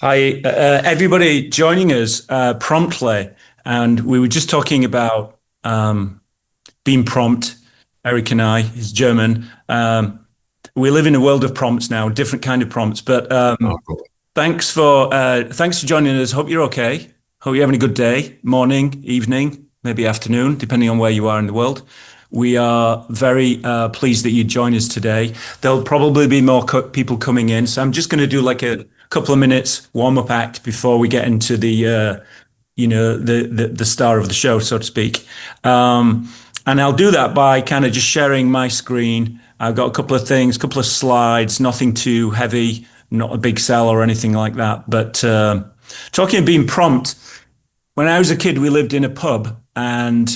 Hi, everybody joining us promptly. And we were just talking about being prompt. Eric and I, he's German. We live in a world of prompts now, different kind of prompts. But Oh, cool. thanks for joining us. Hope you're okay. Hope you're having a good day, morning, evening, maybe afternoon, depending on where you are in the world. We are very pleased that you join us today. There'll probably be more people coming in, so I'm just going to do like a couple of minutes warm up act before we get into the star of the show, so to speak. And I'll do that by kind of just sharing my screen. I've got a couple of things, a couple of slides, nothing too heavy, not a big sell or anything like that. But talking of being prompt, when I was a kid, we lived in a pub, and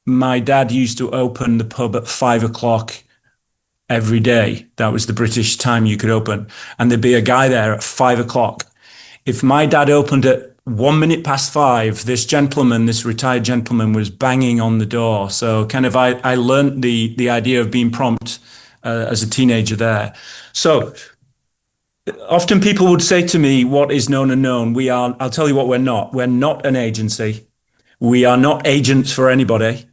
my dad used to open the pub at 5 o'clock every day. That was the British time you could open. And there'd be a guy there at 5 o'clock. If my dad opened at 1 minute past five, this gentleman, this retired gentleman, was banging on the door. So kind of I learned the idea of being prompt as a teenager there. So often people would say to me, what is known and known? I'll tell you what we're not. We're not an agency. We are not agents for anybody.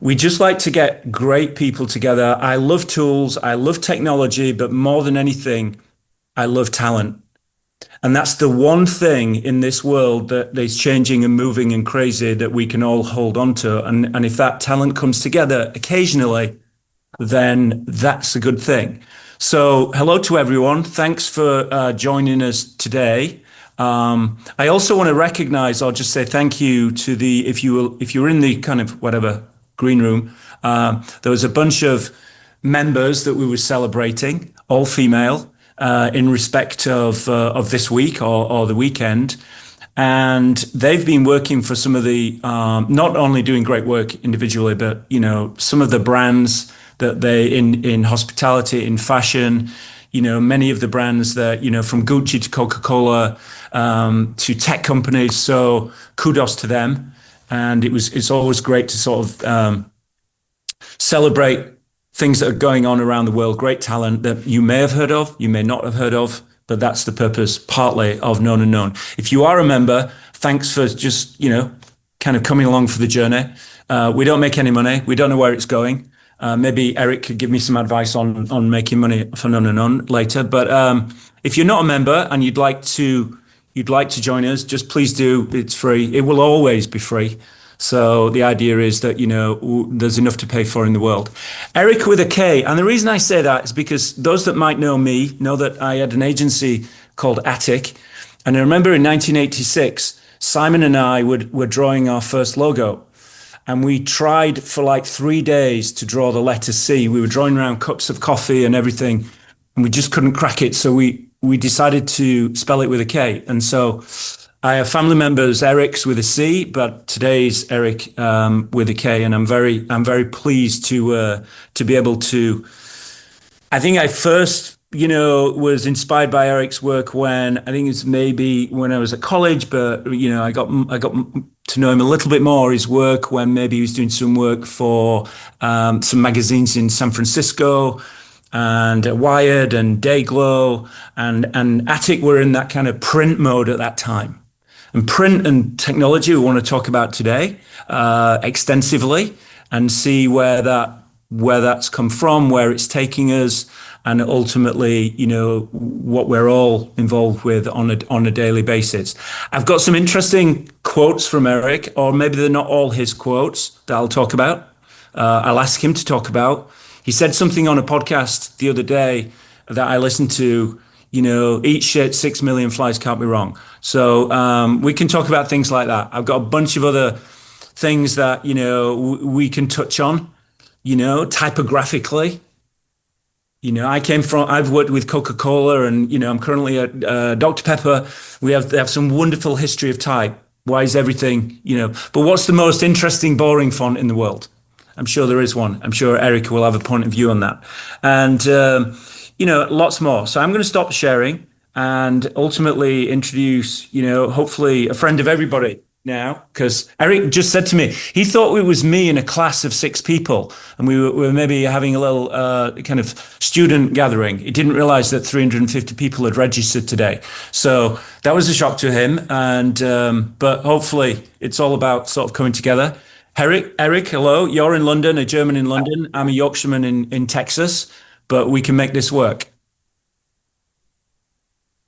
We just like to get great people together. I love tools. I love technology, but more than anything, I love talent. And that's the one thing in this world that is changing and moving and crazy that we can all hold on to. And if that talent comes together occasionally, then that's a good thing. So hello to everyone. Thanks for joining us today. I also want to recognize, I'll just say thank you to if you're in the kind of whatever green room, there was a bunch of members that we were celebrating, all female, in respect of this week or the weekend. And they've been working for some of the, not only doing great work individually, but, some of the brands that they in hospitality, in fashion, many of the brands that, from Gucci to Coca-Cola, to tech companies. So kudos to them. And it's always great to sort of celebrate things that are going on around the world, great talent that you may have heard of, you may not have heard of, but that's the purpose partly of Known and Known. If you are a member, thanks for just, kind of coming along for the journey. We don't make any money. We don't know where it's going. Maybe Eric could give me some advice on making money for Known and Known later. But if you're not a member and you'd like to join us, just please do. It's free. It will always be free. So the idea is that, there's enough to pay for in the world. Erik with a K. And the reason I say that is because those that might know me know that I had an agency called ATTIK. And I remember in 1986, Simon and I were drawing our first logo. And we tried for like 3 days to draw the letter C. We were drawing around cups of coffee and everything, and we just couldn't crack it. So we decided to spell it with a K. And so I have family members, Eric's with a C, but today's Erik with a K. And I'm very pleased to be able to. I think I first, was inspired by Erik's work when I think it's maybe when I was at college, but I got to know him a little bit more. His work when maybe he was doing some work for some magazines in San Francisco, and Wired and Dayglow and ATTIK were in that kind of print mode at that time. And print and technology we want to talk about today extensively and see where that's come from, where it's taking us, and ultimately, what we're all involved with on a daily basis. I've got some interesting quotes from Erik, or maybe they're not all his quotes that I'll talk about. I'll ask him to talk about. He said something on a podcast the other day that I listened to, eat shit, 6 million flies can't be wrong. So we can talk about things like that. I've got a bunch of other things that, we can touch on, typographically. I've worked with Coca-Cola and, I'm currently at Dr Pepper. They have some wonderful history of type. Why is everything, but what's the most interesting, boring font in the world? I'm sure there is one. I'm sure Erik will have a point of view on that. And, lots more. So I'm going to stop sharing and ultimately introduce, hopefully a friend of everybody, now because Erik just said to me he thought it was me in a class of 6 people, and we were maybe having a little kind of student gathering. He didn't realize that 350 people had registered today, so that was a shock to him. And but hopefully, it's all about sort of coming together. Erik, hello. You're in London, a German in London. I'm a Yorkshireman in Texas, but we can make this work.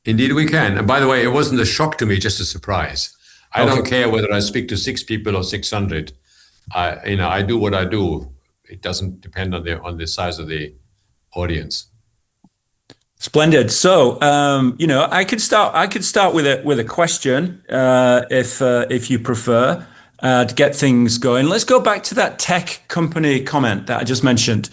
Indeed, we can. And by the way, it wasn't a shock to me, just a surprise. I don't care whether I speak to 6 people or 600. I do what I do. It doesn't depend on the size of the audience. Splendid. So, I could start with a question, if you prefer, to get things going. Let's go back to that tech company comment that I just mentioned.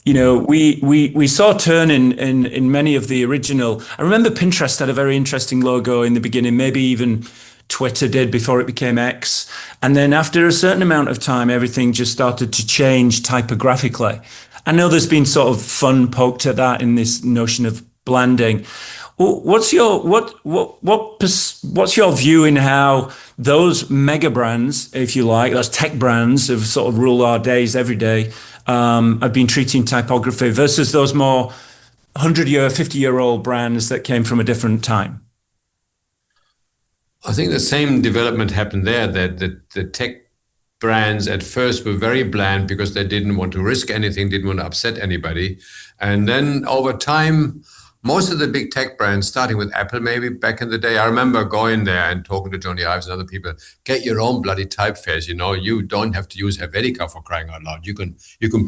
We saw a turn in many of the original. I remember Pinterest had a very interesting logo in the beginning, maybe even Twitter did before it became X. And then after a certain amount of time, everything just started to change typographically. I know there's been sort of fun poked at that in this notion of blending. What's your view in how those mega brands, if you like, those tech brands have sort of ruled our days every day, have been treating typography versus those more 100-year, 50-year-old brands that came from a different time? I think the same development happened there, that the tech brands at first were very bland because they didn't want to risk anything, didn't want to upset anybody. And then over time, most of the big tech brands, starting with Apple maybe back in the day, I remember going there and talking to Johnny Ives and other people, get your own bloody typeface, you don't have to use Helvetica, for crying out loud. You can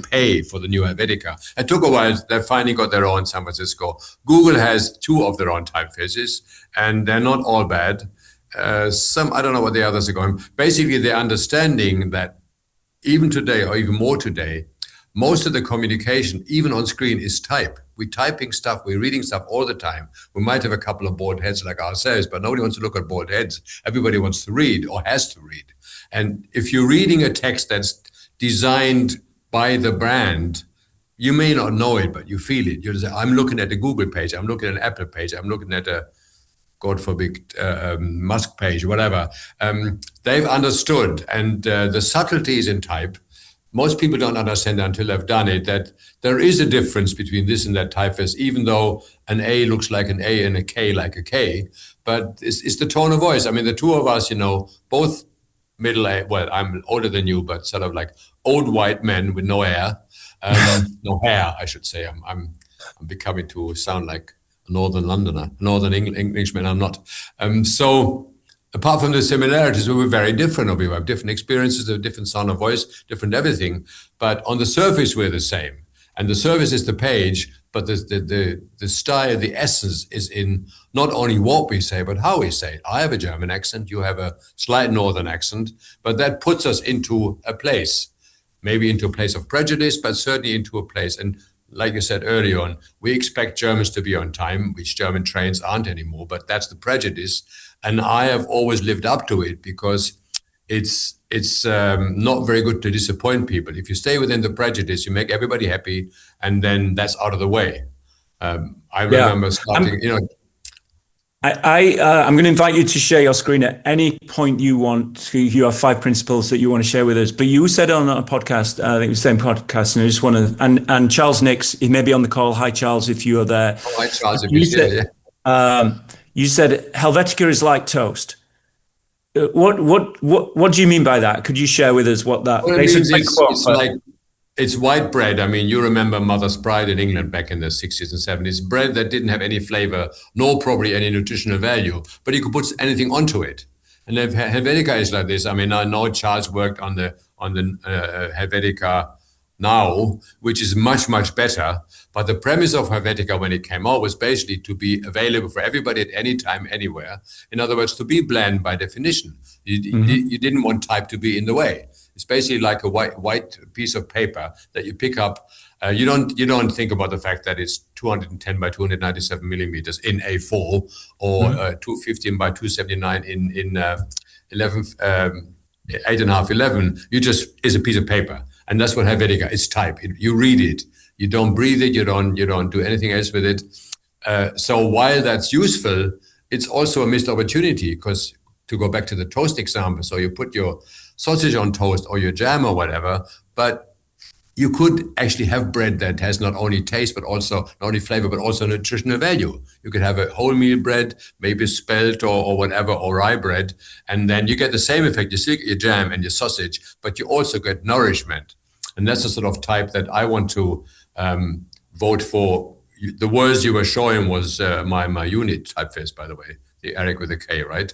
pay for the new Helvetica. It took a while, they finally got their own in San Francisco. Google has 2 of their own typefaces, and they're not all bad. Some, I don't know what the others are going. Basically, they're understanding that even today, or even more today, most of the communication, even on screen, is type. We're typing stuff, we're reading stuff all the time. We might have a couple of bald heads like ourselves, but nobody wants to look at bald heads. Everybody wants to read or has to read. And if you're reading a text that's designed by the brand, you may not know it, but you feel it. You're just, I'm looking at a Google page, I'm looking at an Apple page, I'm looking at a, God forbid, Musk page, whatever. They've understood, and the subtleties in type, most people don't understand until they've done it, that there is a difference between this and that typeface, even though an A looks like an A and a K like a K, but it's the tone of voice. I mean, the 2 of us, both middle age, well, I'm older than you, but sort of like old white men with no hair, no hair, I should say. I'm becoming to sound like a Northern Londoner, Northern Englishman, I'm not. So apart from the similarities, we were very different. We have different experiences, a different sound of voice, different everything. But on the surface, we're the same. And the surface is the page, but the style, the essence is in not only what we say, but how we say it. I have a German accent, you have a slight Northern accent, but that puts us into a place, maybe into a place of prejudice, but certainly into a place. And like you said earlier on, we expect Germans to be on time, which German trains aren't anymore, but that's the prejudice. And I have always lived up to it because it's not very good to disappoint people. If you stay within the prejudice, you make everybody happy, and then that's out of the way. I remember starting, I'm going to invite you to share your screen at any point you want. You have 5 principles that you want to share with us. But you said on a podcast, I think it was the same podcast, and I just want to, and Charles Nix, he may be on the call. Hi, Charles, if you are there. Oh, hi, Charles. If you're here, yeah. You said Helvetica is like toast. What do you mean by that? Could you share with us what that? Well, it's like it's white bread. I mean, you remember Mother's Pride in England back in the 60s and 70s. Bread that didn't have any flavor, nor probably any nutritional value, but you could put anything onto it. And Helvetica is like this. I mean, I know Charles worked on the Helvetica now, which is much, much better. But the premise of Helvetica when it came out was basically to be available for everybody at any time, anywhere. In other words, to be bland by definition. You didn't want type to be in the way. It's basically like a white piece of paper that you pick up. You don't think about the fact that it's 210 by 297 millimeters in A4 or 215 by 279 in 8.5:11. You just is a piece of paper. And that's what Helvetica is. Type. You read it. You don't breathe it. You don't do anything else with it. So while that's useful, it's also a missed opportunity because to go back to the toast example, so you put your sausage on toast or your jam or whatever, but you could actually have bread that has not only taste, but also not only flavor, but also nutritional value. You could have a wholemeal bread, maybe spelt or whatever, or rye bread, and then you get the same effect. You still get your jam and your sausage, but you also get nourishment. And that's the sort of type that I want to vote for. The words you were showing was my unit typeface, by the way, the Erik with a K, right?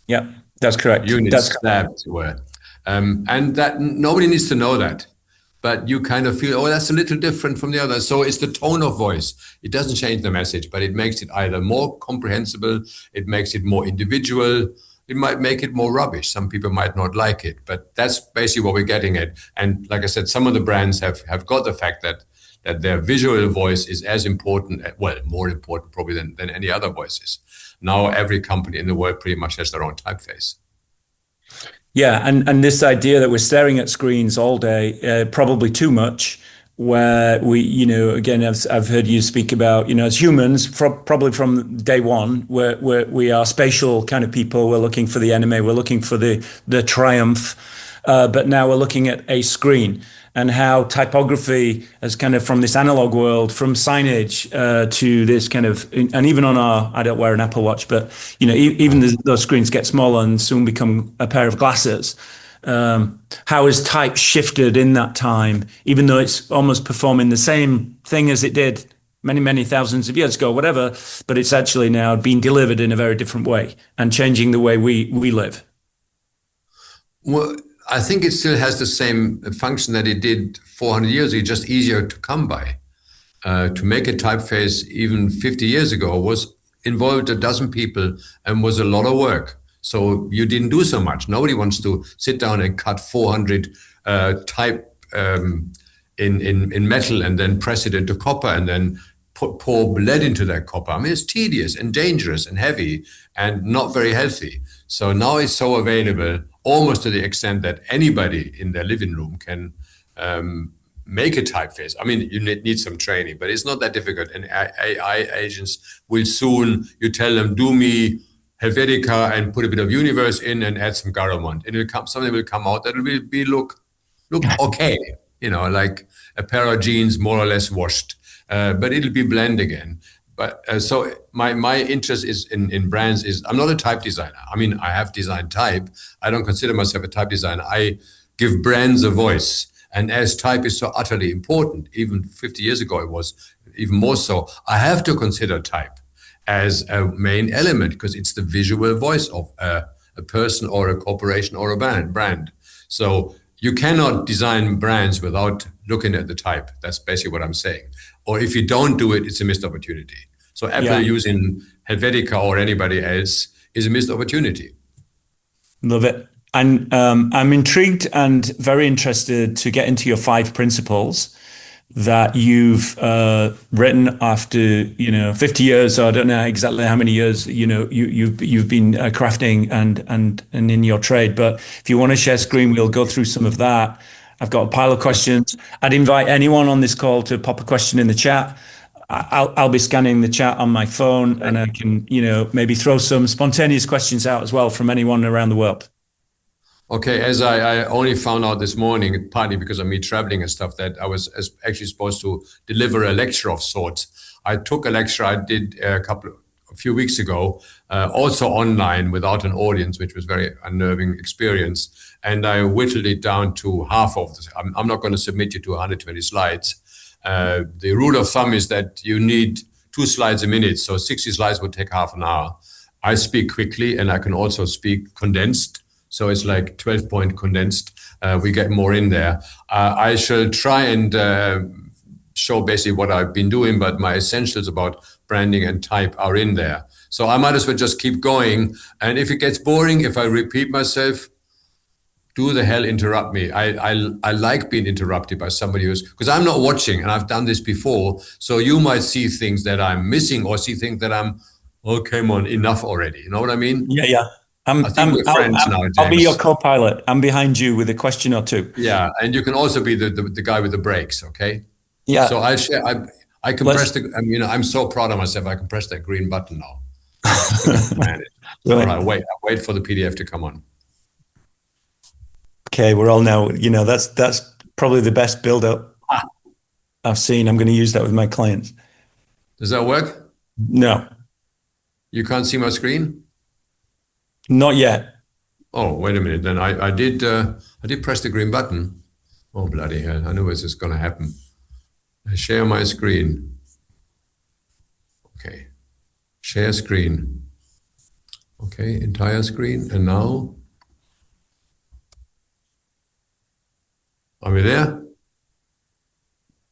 Yeah, that's correct. Unit That's slabs were. And that nobody needs to know that. But you kind of feel, oh, that's a little different from the other. So it's the tone of voice. It doesn't change the message, but it makes it either more comprehensible, it makes it more individual, it might make it more rubbish. Some people might not like it, but that's basically what we're getting at. And like I said, some of the brands have got the fact that their visual voice is as important, well, more important probably than any other voices. Now every company in the world pretty much has their own typeface. Yeah, and this idea that we're staring at screens all day, probably too much, where we, again, I've heard you speak about, as humans, probably from day one, we are spatial kind of people. We're looking for the enemy, we're looking for the triumph, but now we're looking at a screen. And how typography has kind of from this analog world, from signage to this kind of, and even on I don't wear an Apple Watch, but even those screens get smaller and soon become a pair of glasses. How has type shifted in that time, even though it's almost performing the same thing as it did many, many thousands of years ago, whatever, but it's actually now being delivered in a very different way and changing the way we live? Well, I think it still has the same function that it did 400 years ago, just easier to come by. To make a typeface even 50 years ago involved a dozen people and was a lot of work. So you didn't do so much. Nobody wants to sit down and cut 400 type in metal and then press it into copper and then pour lead into that copper. I mean, it's tedious and dangerous and heavy and not very healthy. So now it's so available, almost to the extent that anybody in their living room can make a typeface. I mean, you need some training, but it's not that difficult. And AI agents will soon, you tell them, do me Helvetica and put a bit of universe in and add some Garamond. And something will come out that will be look okay, like a pair of jeans more or less washed, but it'll be blend again. But so my interest is in brands is, I'm not a type designer. I mean, I have designed type. I don't consider myself a type designer. I give brands a voice. And as type is so utterly important, even 50 years ago, it was even more so, I have to consider type as a main element because it's the visual voice of a person or a corporation or a brand. So you cannot design brands without looking at the type. That's basically what I'm saying. Or if you don't do it, it's a missed opportunity. So Apple using Helvetica or anybody else is a missed opportunity. Love it. And I'm intrigued and very interested to get into your 5 principles that you've written after 50 years, or I don't know exactly how many years you've been crafting and in your trade. But if you want to share screen, we'll go through some of that. I've got a pile of questions. I'd invite anyone on this call to pop a question in the chat. I'll be scanning the chat on my phone, and I can maybe throw some spontaneous questions out as well from anyone around the world. Okay, as I only found out this morning, partly because of me traveling and stuff, that I was actually supposed to deliver a lecture of sorts. I took a lecture I did a few weeks ago, also online without an audience, which was very unnerving experience. And I whittled it down to half of this. I'm not going to submit you to 120 slides. The rule of thumb is that you need 2 slides a minute. So 60 slides would take half an hour. I speak quickly and I can also speak condensed. So it's like 12-point condensed. We get more in there. I shall try and show basically what I've been doing, but my essentials about branding and type are in there. So I might as well just keep going. And if it gets boring, if I repeat myself, do the hell interrupt me. I like being interrupted by somebody who's, because I'm not watching and I've done this before. So you might see things that I'm missing or see things that I'm, oh, come on, enough already. You know what I mean? Yeah. I think we're friends now, James. I'll be your co-pilot. I'm behind you with a question or two. Yeah, and you can also be the guy with the brakes, okay? Yeah. So I'll share. I can press the. I'm so proud of myself. I can press that green button now. All right, I'll wait for the PDF to come on. Okay, we're all now, that's probably the best build up I've seen. I'm going to use that with my clients. Does that work? No, You can't see my screen? not yet. Oh, wait a minute. Then I did press the green button. Oh, bloody hell. I knew this was going to happen. I share my screen. Okay. Share screen. Okay, entire screen. And now, are we there?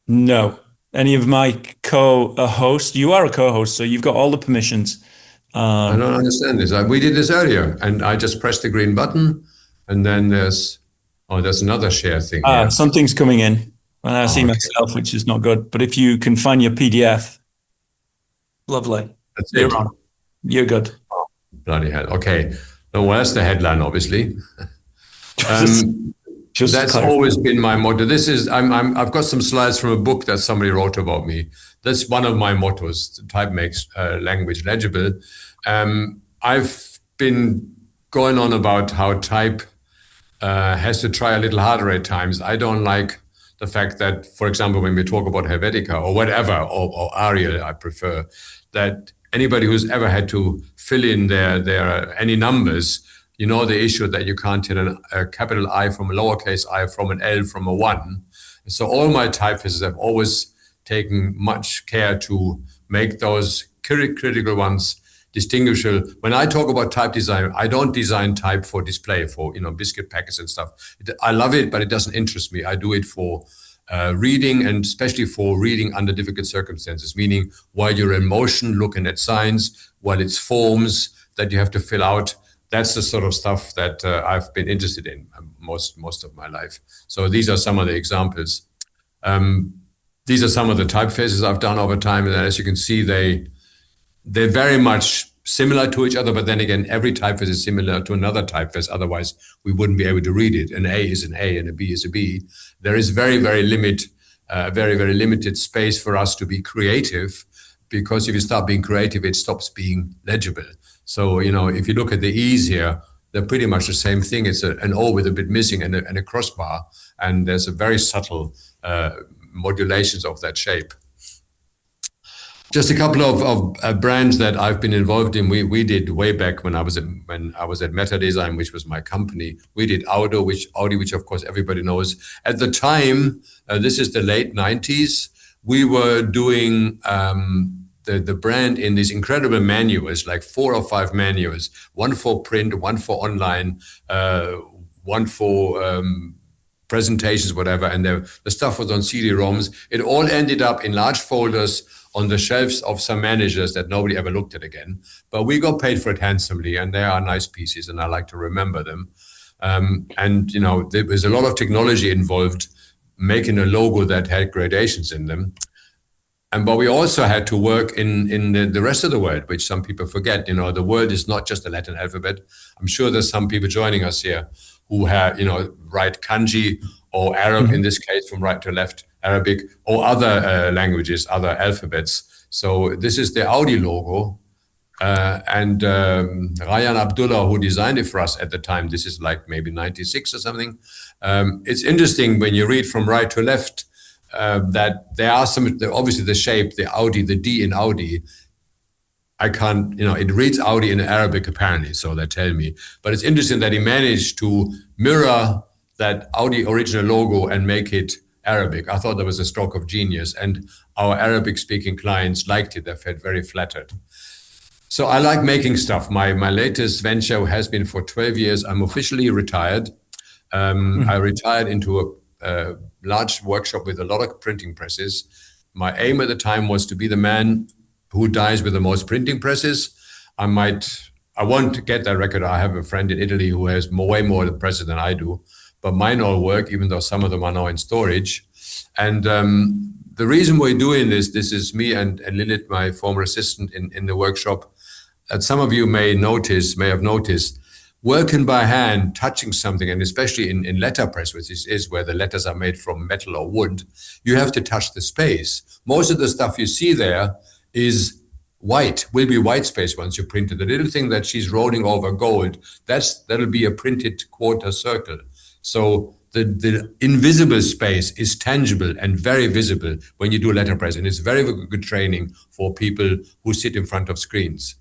No. Any of my co-hosts, you are a co-host, so you've got all the permissions. I don't understand this. We did this earlier, and I just pressed the green button, and then there's another share thing here. Something's coming in, and I see okay. myself, which is not good. But if you can find your PDF, lovely. That's it. You're good. Oh, bloody hell. Okay. Well, that's the headline, obviously. That's always been my motto. I've got some slides from a book that somebody wrote about me. That's one of my mottos. Type makes language legible. I've been going on about how type has to try a little harder at times. I don't like the fact that, for example, when we talk about Helvetica or whatever, or Arial, I prefer, that anybody who's ever had to fill in their any numbers, you know the issue that you can't tell a capital I from a lowercase I, from an L, from a 1. So all my typefaces have always taken much care to make those critical ones distinguishable. When I talk about type design, I don't design type for display, for biscuit packets and stuff. I love it, but it doesn't interest me. I do it for reading, and especially for reading under difficult circumstances, meaning while you're in motion, looking at signs, while it's forms that you have to fill out. That's the sort of stuff that I've been interested in most of my life. So these are some of the examples. These are some of the typefaces I've done over time, and as you can see, they're very much similar to each other, but then again, every typeface is similar to another typeface. Otherwise, we wouldn't be able to read it. An A is an A and a B is a B. There is very limited space for us to be creative, because if you start being creative, it stops being legible. So, if you look at the E's here, they're pretty much the same thing. It's an O with a bit missing and a crossbar, and there's a very subtle modulations of that shape. Just a couple of brands that I've been involved in. We did way back when I was at MetaDesign, which was my company. We did Audi, which of course everybody knows. At the time, this is the late 90s. We were doing the brand in these incredible manuals, like 4 or 5 manuals, one for print, one for online, one for presentations, whatever. And the stuff was on CD-ROMs. It all ended up in large folders on the shelves of some managers that nobody ever looked at again. But we got paid for it handsomely, and they are nice pieces, and I like to remember them. There was a lot of technology involved, making a logo that had gradations in them. But we also had to work in the rest of the world, which some people forget. The world is not just the Latin alphabet. I'm sure there's some people joining us here who have, write kanji or Arab, in this case, from right to left, Arabic, or other languages, other alphabets. So this is the Audi logo. And Rayan Abdullah, who designed it for us at the time, this is like maybe 96 or something. It's interesting when you read from right to left, that there are obviously the shape, the Audi, the D in Audi, it reads Audi in Arabic apparently, so they tell me. But it's interesting that he managed to mirror that Audi original logo and make it Arabic. I thought that was a stroke of genius, and our Arabic-speaking clients liked it. They felt very flattered. So I like making stuff. My latest venture has been for 12 years. I'm officially retired. I retired into a large workshop with a lot of printing presses. My aim at the time was to be the man who dies with the most printing presses. I won't get that record. I have a friend in Italy who has way more presses than I do, but mine all work, even though some of them are now in storage. And the reason we're doing this is me and Lilith, my former assistant in the workshop, that some of you may have noticed, working by hand, touching something, and especially in letterpress, which is where the letters are made from metal or wood, you have to touch the space. Most of the stuff you see there is white will be white space once you print it. The little thing that she's rolling over gold, that'll be a printed quarter circle. So the invisible space is tangible and very visible when you do letterpress, and it's very good training for people who sit in front of screens.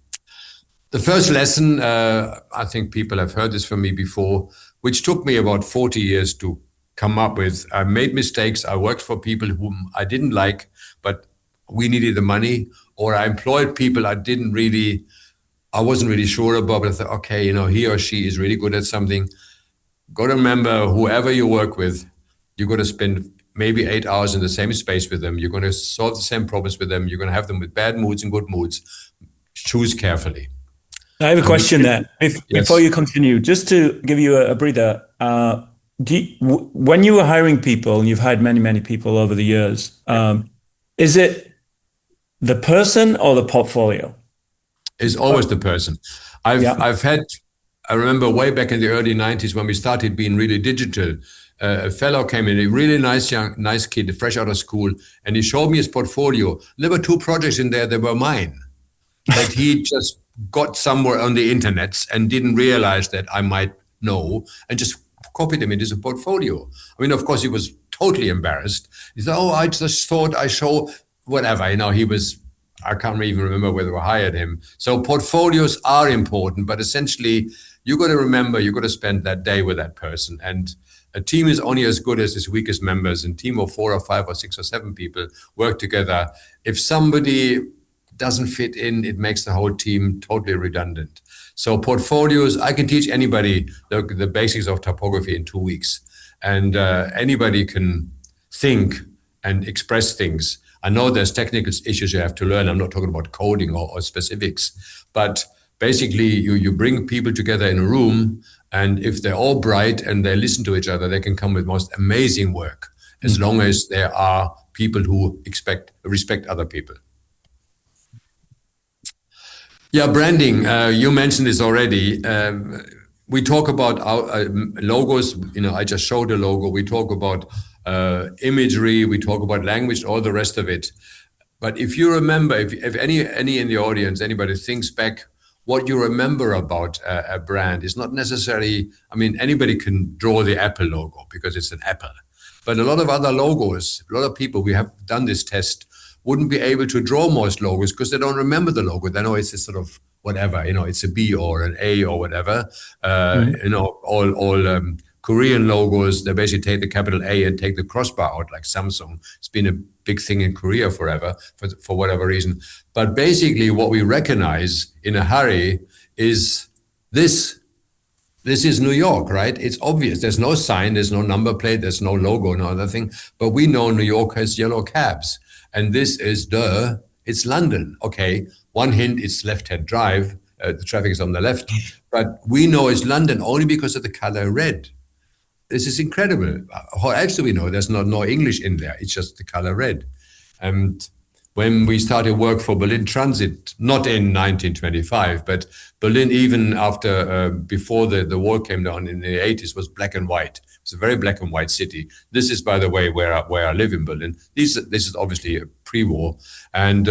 The first lesson, I think people have heard this from me before, which took me about 40 years to come up with. I made mistakes. I worked for people whom I didn't like, but we needed the money, or I employed people I wasn't really sure about, but I thought, okay, he or she is really good at something. Got to remember, whoever you work with, you're going to spend maybe 8 hours in the same space with them. You're going to solve the same problems with them. You're going to have them with bad moods and good moods. Choose carefully. I have a question there. Before you continue, just to give you a breather, when you were hiring people, and you've hired many, many people over the years, is it the person or the portfolio? It's always the person. I remember way back in the early 90s when we started being really digital, a fellow came in, a really nice kid, fresh out of school, and he showed me his portfolio. There were 2 projects in there that were mine, that he just got somewhere on the internet and didn't realize that I might know, and just copied them into his portfolio. I mean, of course, he was totally embarrassed. He said, I just thought I show whatever. I can't even remember whether I hired him. So portfolios are important, but essentially, you got to remember, you got to spend that day with that person. And a team is only as good as its weakest members. And team of 4 or 5 or 6 or 7 people work together. If somebody doesn't fit in, it makes the whole team totally redundant. So portfolios, I can teach anybody the basics of typography in 2 weeks. And anybody can think and express things. I know there's technical issues you have to learn. I'm not talking about coding or specifics, but basically you bring people together in a room, and if they're all bright and they listen to each other, they can come with most amazing work, as long as there are people who respect other people. Yeah, branding, you mentioned this already. We talk about our logos. I just showed a logo. We talk about imagery, we talk about language, all the rest of it. But if you remember, if any in the audience, anybody thinks back, what you remember about a brand is not necessarily, anybody can draw the Apple logo because it's an apple. But a lot of other logos, a lot of people, we have done this test, wouldn't be able to draw most logos because they don't remember the logo. They know it's a sort of whatever, it's a B or an A or whatever. All Korean logos, they basically take the capital A and take the crossbar out, like Samsung. It's been a big thing in Korea forever, for whatever reason. But basically what we recognize in a hurry is this. This is New York, right? It's obvious. There's no sign, there's no number plate, there's no logo, no other thing. But we know New York has yellow cabs. And this is it's London. Okay, one hint, it's left-hand drive. The traffic is on the left. But we know it's London only because of the color red. This is incredible. How else do we know? There's no English in there. It's just the color red. And when we started work for Berlin Transit, not in 1925, but Berlin, even after, before the wall came down in the 80s, was black and white. It's a very black and white city. This is, by the way, where I live in Berlin. This is obviously a pre-war. And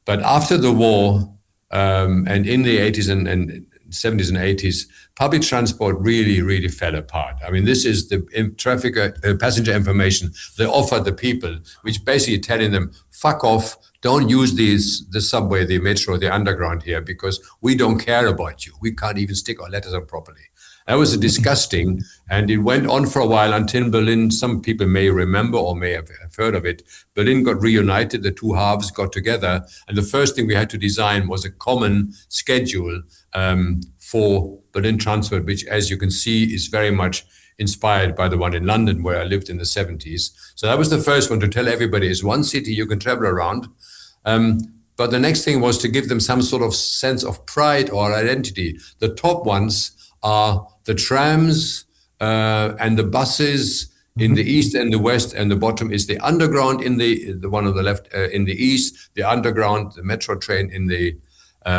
but after the war, and in the 80s and 70s and 80s, public transport really fell apart. This is the traffic, passenger information they offer the people, which basically telling them, fuck off, don't use the subway, the metro, the underground here, because we don't care about you. We can't even stick our letters on properly. That was disgusting, and it went on for a while until Berlin, some people may remember or may have heard of it, Berlin got reunited, the 2 halves got together, and the first thing we had to design was a common schedule for Berlin Transport, which, as you can see, is very much inspired by the one in London, where I lived in the 70s. So that was the first one, to tell everybody it's one city you can travel around. But the next thing was to give them some sort of sense of pride or identity. The top ones are the trams and the buses in the east and the west, and the bottom is the underground in the one on the left in the east, the underground, the metro train in the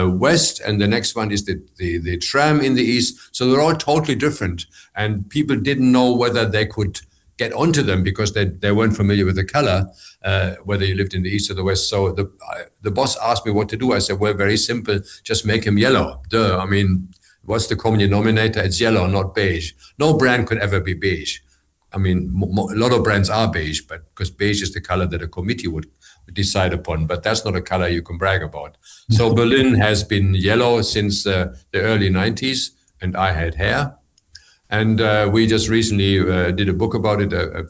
west, and the next one is the tram in the east. So they're all totally different, and people didn't know whether they could get onto them because they weren't familiar with the color, whether you lived in the East or the West. So the boss asked me what to do. I said, well, very simple, just make him yellow. Duh, I mean, what's the common denominator? It's yellow, not beige. No brand could ever be beige. I mean, a lot of brands are beige, but because beige is the color that a committee would decide upon, but that's not a color you can brag about. So Berlin has been yellow since the early 90s, and I had hair. And we just recently did a book about it, a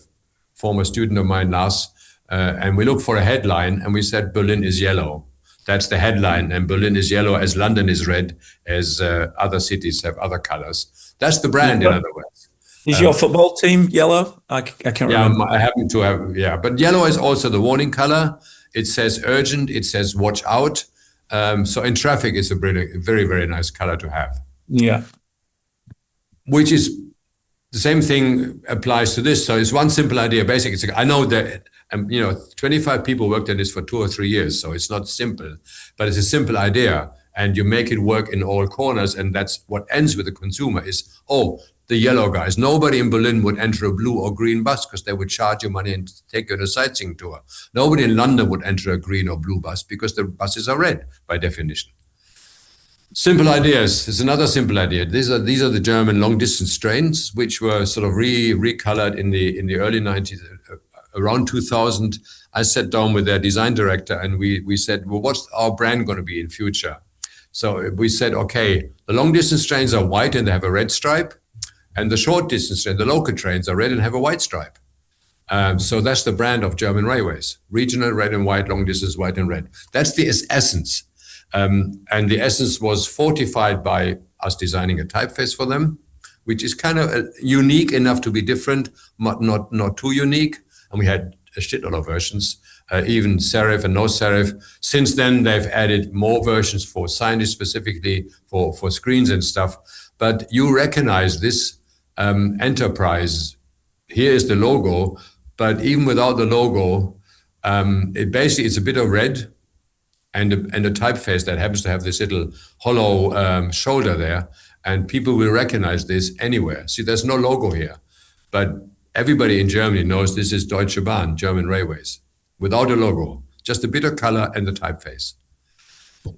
former student of mine, Lars, and we looked for a headline, and we said Berlin is yellow. That's the headline, and Berlin is yellow as London is red, as other cities have other colors. That's the brand, in other words. Is your football team yellow? I can't remember. I happen to have, but yellow is also the warning color. It says urgent, it says watch out. So in traffic, it's a very, very nice color to have. Yeah. Which is the same thing applies to this. So it's one simple idea. Basically, I know that 25 people worked on this for 2 or 3 years, so it's not simple, but it's a simple idea, and you make it work in all corners, and that's what ends with the consumer is, the yellow guys. Nobody in Berlin would enter a blue or green bus because they would charge you money and take you on a sightseeing tour. Nobody in London would enter a green or blue bus because the buses are red by definition. Simple ideas. There's another simple idea. These are the German long distance trains, which were sort of recolored in the early 90s. Around 2000, I sat down with their design director and we said, well, what's our brand going to be in future? So we said, okay, the long distance trains are white and they have a red stripe. And the short distance trains, the local trains, are red and have a white stripe. So that's the brand of German railways. Regional, red and white, long distance, white and red. That's the essence. And the essence was fortified by us designing a typeface for them, which is kind of unique enough to be different, but not too unique. And we had a shitload of versions, even serif and no serif. Since then, they've added more versions for signage, specifically for screens and stuff. But you recognize this enterprise. Here is the logo, but even without the logo, it's a bit of red and a typeface that happens to have this little hollow shoulder there, and people will recognize this anywhere. See, there's no logo here, but everybody in Germany knows this is Deutsche Bahn, German Railways, without a logo, just a bit of color and the typeface.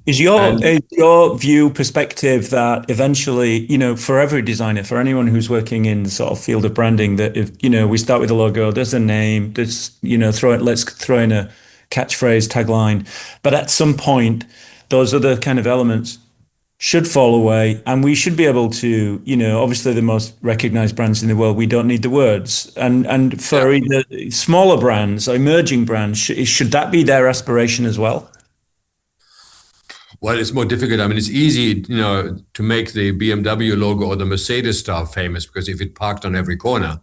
Is your view perspective that eventually, for every designer, for anyone who's working in the sort of field of branding, that if, we start with a logo, there's a name, let's throw in a catchphrase, tagline, but at some point, those other kind of elements should fall away, and we should be able to, obviously the most recognized brands in the world, we don't need the words, and for either smaller brands, emerging brands, should that be their aspiration as well? Well, it's more difficult. I mean, it's easy, to make the BMW logo or the Mercedes star famous because if it's parked on every corner,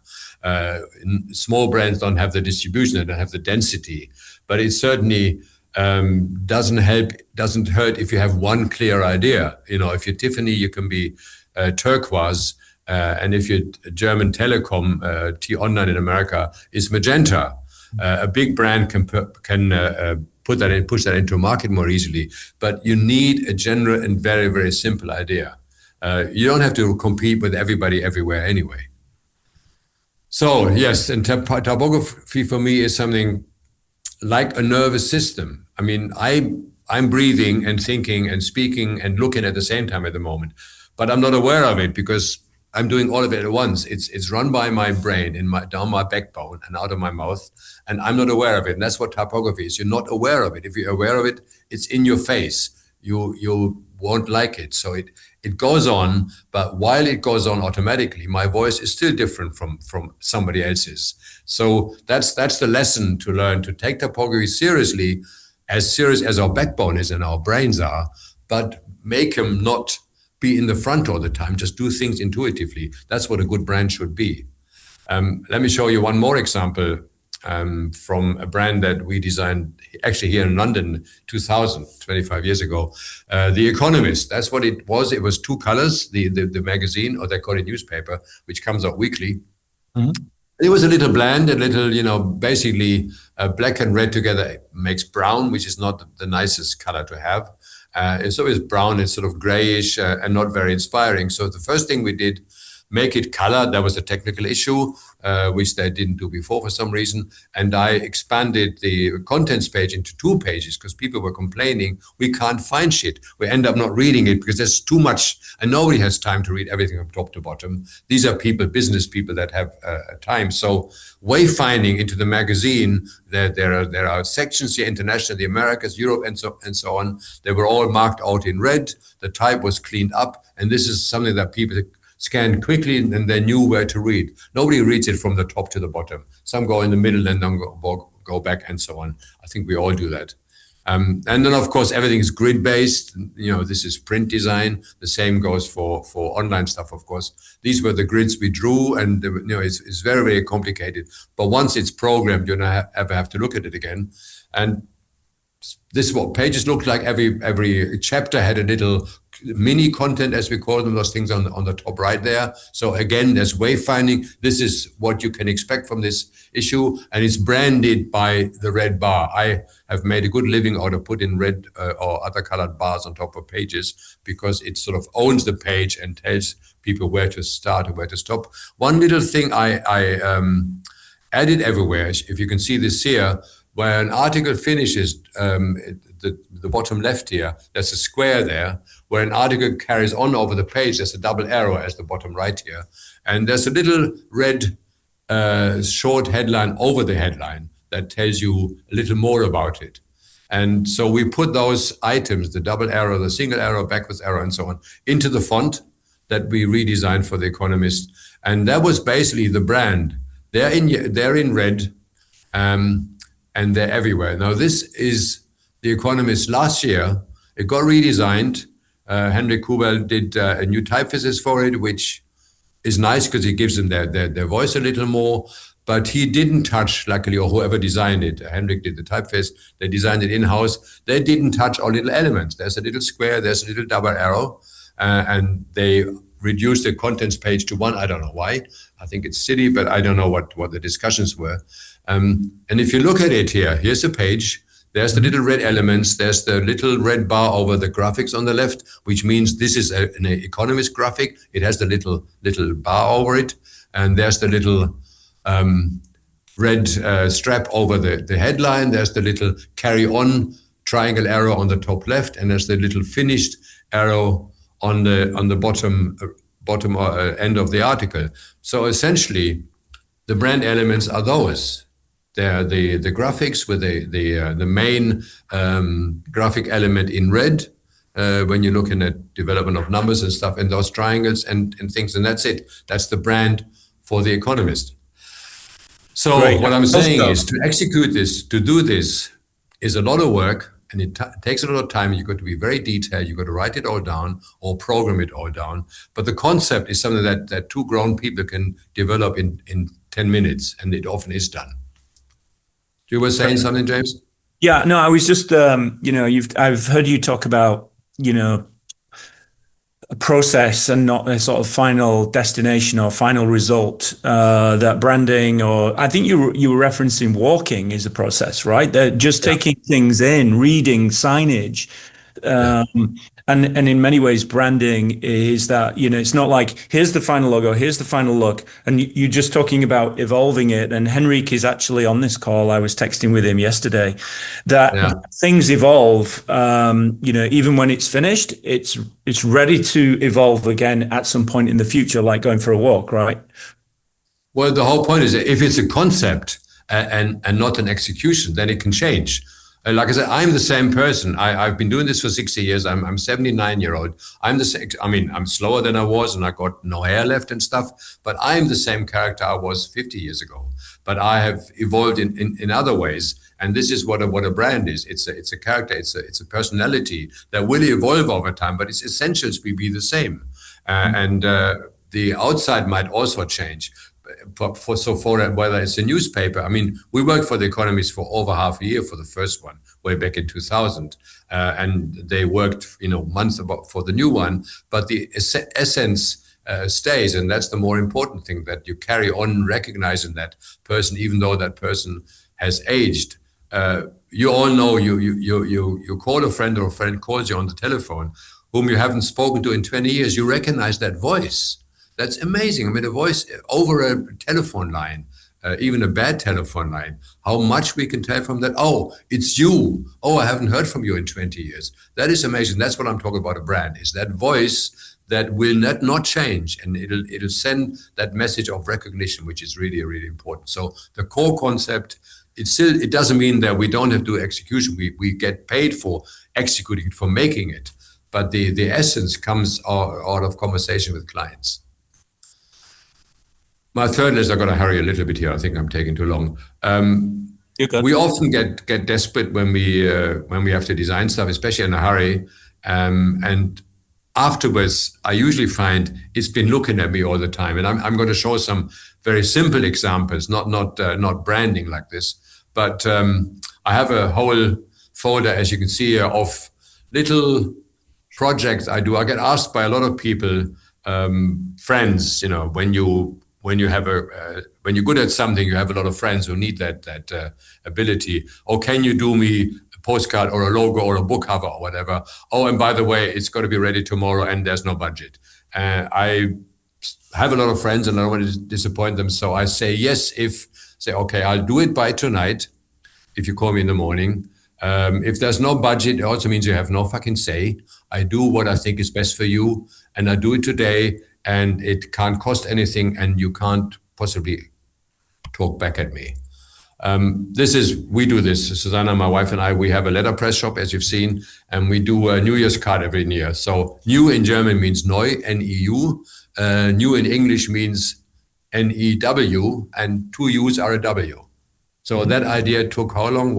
small brands don't have the distribution, they don't have the density. But it certainly doesn't hurt if you have one clear idea. If you're Tiffany, you can be turquoise, and if you're German Telecom, T-Online in America is magenta. A big brand can push that into a market more easily, but you need a general and very, very simple idea. You don't have to compete with everybody everywhere anyway. So yes, and typography for me is something like a nervous system. I mean, I'm breathing and thinking and speaking and looking at the same time at the moment, but I'm not aware of it because I'm doing all of it at once. It's run by my brain down my backbone and out of my mouth, and I'm not aware of it. And that's what typography is. You're not aware of it. If you're aware of it, it's in your face. You won't like it. So it goes on, but while it goes on automatically, my voice is still different from somebody else's. So that's the lesson to learn, to take typography seriously as our backbone is and our brains are, but make them not be in the front all the time, just do things intuitively. That's what a good brand should be. Let me show you one more example from a brand that we designed actually here in London, 25 years ago. The Economist, that's what it was. It was 2 colors, the magazine, or they call it newspaper, which comes out weekly. Mm-hmm. It was a little bland, a little, basically black and red together makes brown, which is not the nicest color to have. It's always brown, it's sort of grayish and not very inspiring. So the first thing we did, make it color. That was a technical issue, which they didn't do before for some reason. And I expanded the contents page into 2 pages because people were complaining we can't find shit. We end up not reading it because there's too much, and nobody has time to read everything from top to bottom. These are people, business people that have time. So wayfinding into the magazine, there are sections here, international, the Americas, Europe, and so on. They were all marked out in red. The type was cleaned up, and this is something that people scanned quickly, and they knew where to read. Nobody reads it from the top to the bottom. Some go in the middle and then go back and so on. I think we all do that. And then, of course, everything is grid-based. This is print design. The same goes for online stuff, of course. These were the grids we drew, and it's very, very complicated. But once it's programmed, you don't ever have to look at it again. And this is what pages look like. Every chapter had a little mini content, as we call them, those things on the top right there. So again, there's wayfinding. This is what you can expect from this issue, and it's branded by the red bar. I have made a good living out of putting red or other colored bars on top of pages because it sort of owns the page and tells people where to start or where to stop. One little thing I added everywhere, if you can see this here, where an article finishes, the bottom left here, there's a square there. Where an article carries on over the page, there's a double arrow as the bottom right here. And there's a little red short headline over the headline that tells you a little more about it. And so we put those items, the double arrow, the single arrow, backwards arrow, and so on, into the font that we redesigned for The Economist. And that was basically the brand. They're in red, and they're everywhere. Now, this is The Economist last year. It got redesigned. Henrik Kubel did a new typefaces for it, which is nice because it gives them their voice a little more. But he didn't touch, luckily, or whoever designed it. Henrik did the typeface. They designed it in-house. They didn't touch our little elements. There's a little square. There's a little double arrow. And they reduced the contents page to 1. I don't know why. I think it's silly, but I don't know what the discussions were. And if you look at it here, here's a page. There's the little red elements. There's the little red bar over the graphics on the left, which means this is an Economist graphic. It has the little bar over it. And there's the little red strap over the headline. There's the little carry on triangle arrow on the top left. And there's the little finished arrow on the bottom end of the article. So essentially, the brand elements are those. They're the graphics with the main graphic element in red when you're looking at development of numbers and stuff, and those triangles and things, and that's it. That's the brand for The Economist. So Great. What I'm saying is to execute this, to do this, is a lot of work, and it takes a lot of time. You've got to be very detailed. You've got to write it all down or program it all down. But the concept is something that 2 grown people can develop in 10 minutes, and it often is done. You were saying something, James? Yeah, no, I was just, I've heard you talk about, a process and not a sort of final destination or final result. That branding, or I think you were referencing walking is a process, right? That just taking things in, reading signage. And in many ways, branding is that, it's not like, here's the final logo, here's the final look. And you're just talking about evolving it. And Henrik is actually on this call. I was texting with him yesterday that things evolve, even when it's finished, it's ready to evolve again at some point in the future, like going for a walk, right? Well, the whole point is that if it's a concept and not an execution, then it can change. Like I said, I'm the same person. I've been doing this for 60 years. I'm 79-year-old. I'm the same. I mean, I'm slower than I was, and I got no hair left and stuff. But I'm the same character I was 50 years ago. But I have evolved in other ways. And this is what a brand is. It's a character. It's a personality that will evolve over time. But its essentials will be the same. And the outside might also change. For whether it's a newspaper, I mean, we worked for The Economist for over half a year for the first one, way back in 2000, and they worked, months for the new one. But the essence stays, and that's the more important thing, that you carry on recognizing that person, even though that person has aged. You all know you call a friend, or a friend calls you on the telephone, whom you haven't spoken to in 20 years. You recognize that voice. That's amazing. I mean, a voice over a telephone line, even a bad telephone line, how much we can tell from that. Oh, it's you. Oh, I haven't heard from you in 20 years. That is amazing. That's what I'm talking about, a brand, is that voice that will not change, and it'll send that message of recognition, which is really, really important. So the core concept, it doesn't mean that we don't have to do execution. We get paid for executing it, for making it. But the essence comes out of conversation with clients. My third list, I've got to hurry a little bit here. I think I'm taking too long. You're good. We often get desperate when we have to design stuff, especially in a hurry. And afterwards, I usually find it's been looking at me all the time. And I'm going to show some very simple examples, not branding like this. But I have a whole folder, as you can see here, of little projects I do. I get asked by a lot of people, friends, when you're good at something, you have a lot of friends who need that ability. Or can you do me a postcard or a logo or a book cover or whatever? Oh, and by the way, it's got to be ready tomorrow and there's no budget. I have a lot of friends and I don't want to disappoint them. So I say yes, okay, I'll do it by tonight if you call me in the morning. If there's no budget, it also means you have no fucking say. I do what I think is best for you, and I do it today, and it can't cost anything, and you can't possibly talk back at me. We do this, Susanna, my wife and I, we have a letterpress shop, as you've seen, and we do a New Year's card every year. So new in German means neu, N-E-U. New in English means N-E-W, and two U's are a W. So that idea took how long?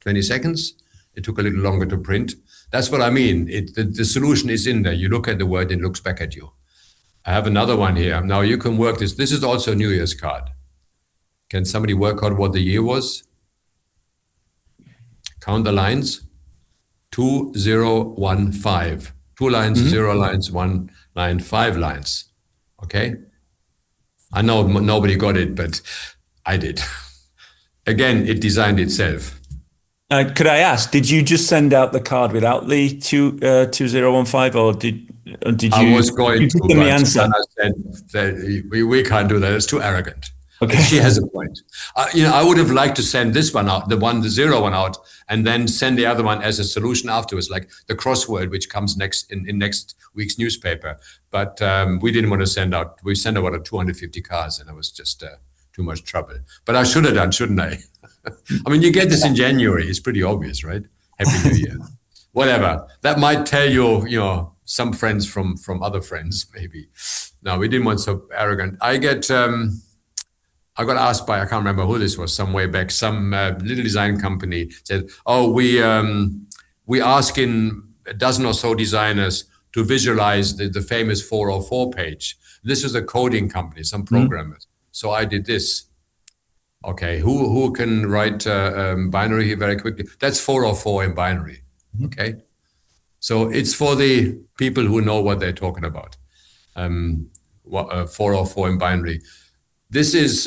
20 seconds? It took a little longer to print. That's what I mean. The solution is in there. You look at the word, it looks back at you. I have another one here. Now you can work this. This is also a New Year's card. Can somebody work out what the year was? Count the lines. 2015. 2 lines, 0 lines, 1 line, 5 lines. Okay? I know nobody got it, but I did. Again, it designed itself. Could I ask, did you just send out the card without the 2015, or did you? I was going to, but Anna said that we can't do that. It's too arrogant. Okay. And she has a point. I would have liked to send this one out, the 0 one out, and then send the other one as a solution afterwards, like the crossword, which comes next in next week's newspaper. But we didn't want to send out. We sent out 250 cards, and it was just too much trouble. But I should have done, shouldn't I? I mean, you get this in January. It's pretty obvious, right? Happy New Year. Whatever. That might tell you, some friends from other friends, maybe. No, we didn't want so arrogant. I got asked by, I can't remember who this was, some way back, some little design company said, oh, we asking a dozen or so designers to visualize the famous 404 page. This is a coding company, some programmers. So I did this. Okay, who can write binary here very quickly? That's 404 in binary, okay? So it's for the people who know what they're talking about. 404 in binary. This is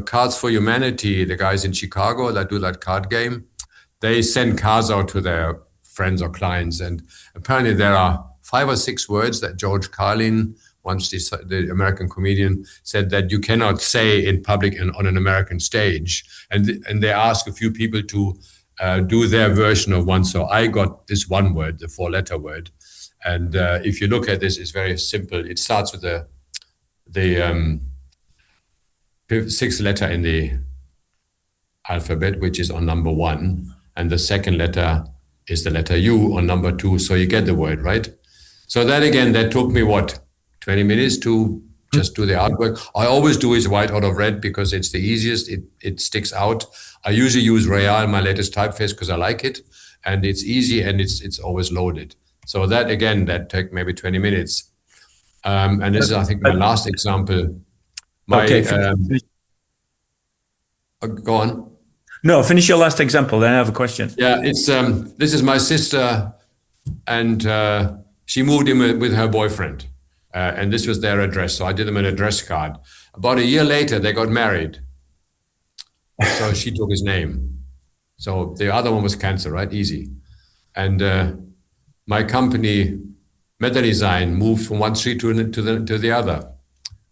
Cards for Humanity, the guys in Chicago that do that card game. They send cards out to their friends or clients, and apparently there are 5 or 6 words that George Carlin, once the American comedian, said that you cannot say in public and on an American stage. And they asked a few people to do their version of one. So I got this one word, the 4-letter word. And if you look at this, it's very simple. It starts with the 6th letter in the alphabet, which is on number 1. And the second letter is the letter U on number 2. So you get the word, right? So that took me 20 minutes to just do the artwork. I always do is white out of red because it's the easiest. It sticks out. I usually use Real, my latest typeface, because I like it, and it's easy and it's always loaded. So that took maybe 20 minutes. And this is, I think, my last example. Go on. No, finish your last example, then I have a question. Yeah, it's this is my sister, and she moved in with her boyfriend. And this was their address. So I did them an address card. About a year later, they got married. So she took his name. So the other one was cancer, right? Easy. And my company MetaDesign moved from one street to the other.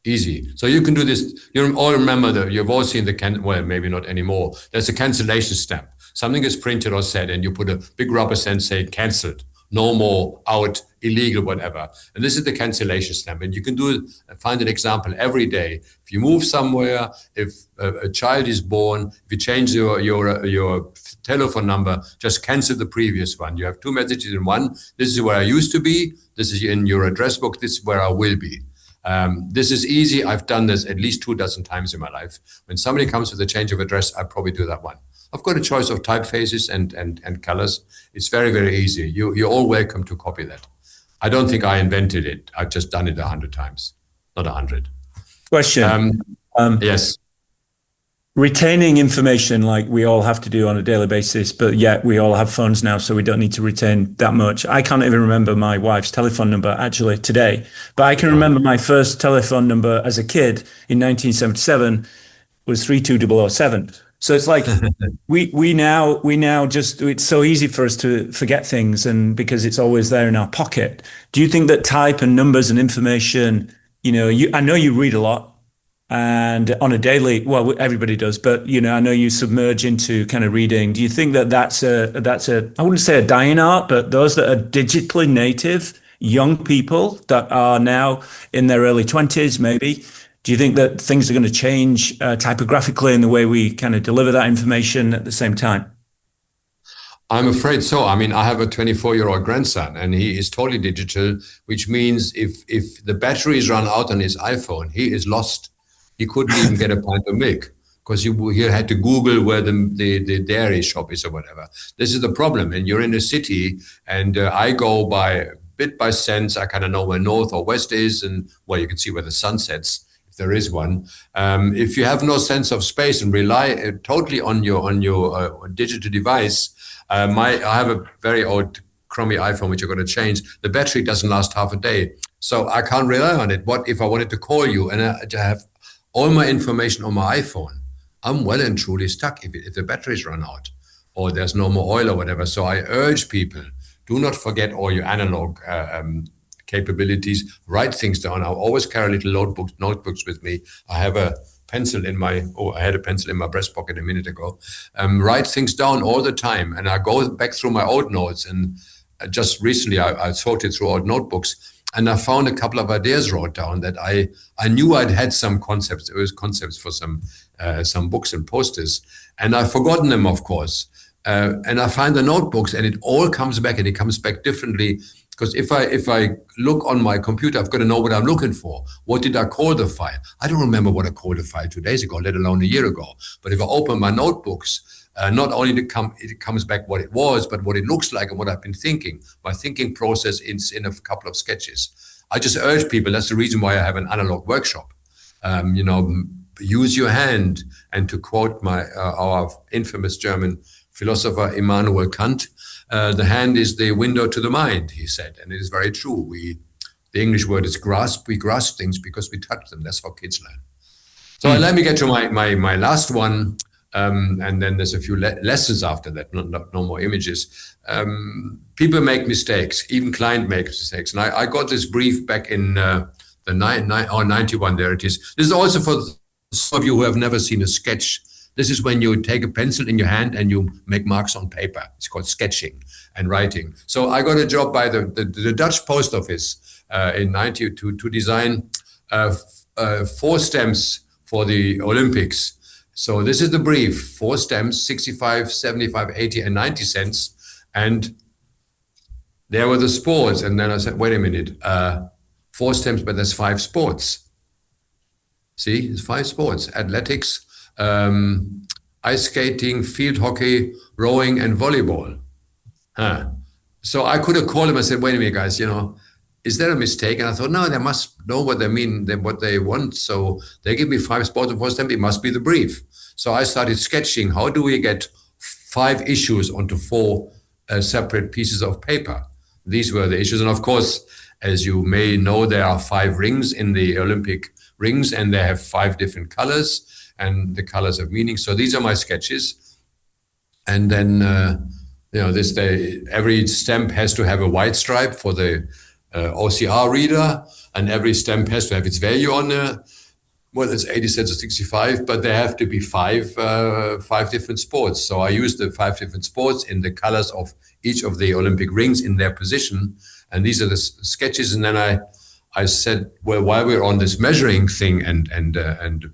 Easy. So you can do this. You all remember that you've all seen well, maybe not anymore. There's a cancellation stamp. Something is printed or said, and you put a big rubber stamp saying cancelled, no more, out, illegal, whatever. And this is the cancellation stamp. And you can find an example every day. If you move somewhere, if a child is born, if you change your telephone number, just cancel the previous one. You have two messages in one. This is where I used to be. This is in your address book. This is where I will be. This is easy. I've done this at least 24 times in my life. When somebody comes with a change of address, I probably do that one. I've got a choice of typefaces and colors. It's very, very easy. You're all welcome to copy that. I don't think I invented it. I've just done it 100 times, not 100. Question. Yes. Retaining information like we all have to do on a daily basis, but yet we all have phones now, so we don't need to retain that much. I can't even remember my wife's telephone number actually today, but I can remember my first telephone number as a kid in 1977 was 32007. So it's like we now just, it's so easy for us to forget things, and because it's always there in our pocket. Do you think that type and numbers and information, I know you read a lot, and on a daily, well, everybody does, but I know you submerge into kind of reading. Do you think that that's a I wouldn't say a dying art, but those that are digitally native young people that are now in their early 20s, maybe, do you think that things are going to change typographically in the way we kind of deliver that information at the same time? I'm afraid so. I mean, I have a 24-year-old grandson, and he is totally digital, which means if the batteries run out on his iPhone, he is lost. He couldn't even get a pint of milk because he had to Google where the dairy shop is or whatever. This is the problem. And you're in a city, and I go by sense. I kind of know where north or west is, and well, you can see where the sun sets, if there is one. If you have no sense of space and rely totally on your digital device, I have a very old crummy iPhone, which I'm going to change. The battery doesn't last half a day, so I can't rely on it. What if I wanted to call you and I have all my information on my iPhone? I'm well and truly stuck if the batteries run out or there's no more oil or whatever. So I urge people, do not forget all your analog capabilities. Write things down. I always carry little notebooks with me. I have a pencil I had a pencil in my breast pocket a minute ago. Write things down all the time. And I go back through my old notes, and just recently I sorted through old notebooks, and I found a couple of ideas wrote down that I knew I'd had some concepts. It was concepts for some books and posters, and I've forgotten them, of course. And I find the notebooks, and it all comes back, and it comes back differently. Because if I look on my computer, I've got to know what I'm looking for. What did I call the file? I don't remember what I called the file 2 days ago, let alone a year ago. But if I open my notebooks, not only it comes back what it was, but what it looks like and what I've been thinking. My thinking process in a couple of sketches. I just urge people, that's the reason why I have an analog workshop. Use your hand. And to quote our infamous German philosopher Immanuel Kant, the hand is the window to the mind, he said. And it is very true. The English word is grasp. We grasp things because we touch them. That's how kids learn. So let me get to my last one. And then there's a few lessons after that, no more images. People make mistakes, even client makes mistakes. And I got this brief back in the 91, there it is. This is also for some of you who have never seen a sketch. This is when you take a pencil in your hand and you make marks on paper. It's called sketching and writing. So I got a job by the Dutch post office in 90 to design 4 stamps for the Olympics. So this is the brief, 4 stamps, 65, 75, 80, and 90 cents. And there were the sports. And then I said, wait a minute, 4 stamps, but there's 5 sports. See, it's 5 sports: athletics, ice skating, field hockey, rowing, and volleyball. So I could have called them and said, wait a minute, guys, is there a mistake? And I thought, no, they must know what they mean, what they want. So they give me 5 sports and 4 stamps, it must be the brief. So I started sketching, how do we get 5 issues onto 4 separate pieces of paper? These were the issues. And of course, as you may know, there are 5 rings in the Olympic rings, and they have 5 different colors, and the colors have meaning. So these are my sketches. And then, every stamp has to have a white stripe for the OCR reader, and every stamp has to have its value on there. Well, it's 80 cents or 65, but there have to be five different sports. So I use the 5 different sports in the colors of each of the Olympic rings in their position. And these are the sketches. And then I said, well, while we're on this measuring thing and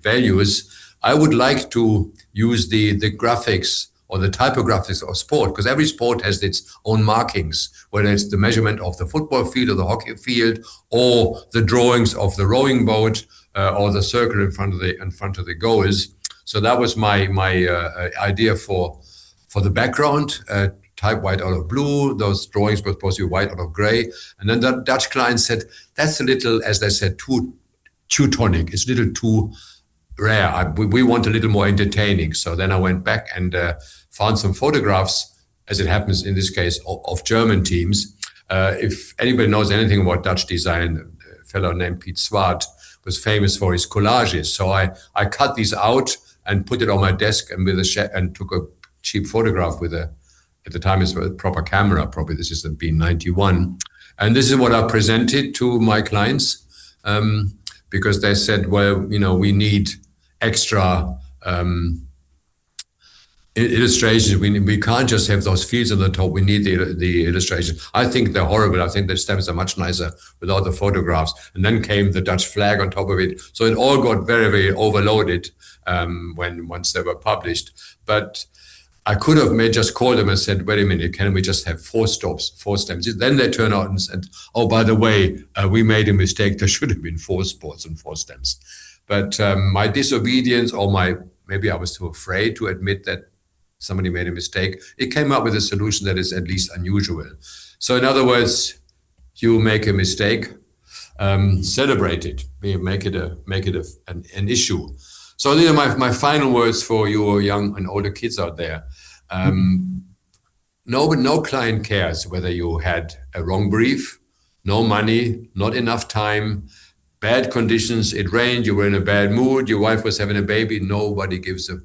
values, I would like to use the graphics or the typographics of sport, because every sport has its own markings, whether it's the measurement of the football field or the hockey field, or the drawings of the rowing boat, or the circle in front of the goals. So that was my idea for the background. Type white out of blue. Those drawings were supposed to be white out of gray. And then the Dutch client said, that's a little, as they said, too Teutonic. It's a little too rare. We want a little more entertaining. So then I went back and found some photographs, as it happens in this case, of German teams. If anybody knows anything about Dutch design, a fellow named Piet Zwart was famous for his collages. So I cut these out and put it on my desk and and took a cheap photograph with at the time, it's a proper camera, probably this is been 91. And this is what I presented to my clients, because they said, well, we need extra illustrations. We can't just have those fields on the top. We need the illustrations. I think they're horrible. I think the stamps are much nicer without the photographs. And then came the Dutch flag on top of it. So it all got very, very overloaded once they were published. But I could have just called them and said, wait a minute, can we just have 4 stamps? Then they turn out and said, oh, by the way, we made a mistake. There should have been 4 sports and 4 stamps. But my disobedience, or maybe I was too afraid to admit that somebody made a mistake, it came up with a solution that is at least unusual. So in other words, you make a mistake, celebrate it, make it an issue. So these are my final words for you young and older kids out there. No client cares whether you had a wrong brief, no money, not enough time, bad conditions, it rained, you were in a bad mood, your wife was having a baby. Nobody gives a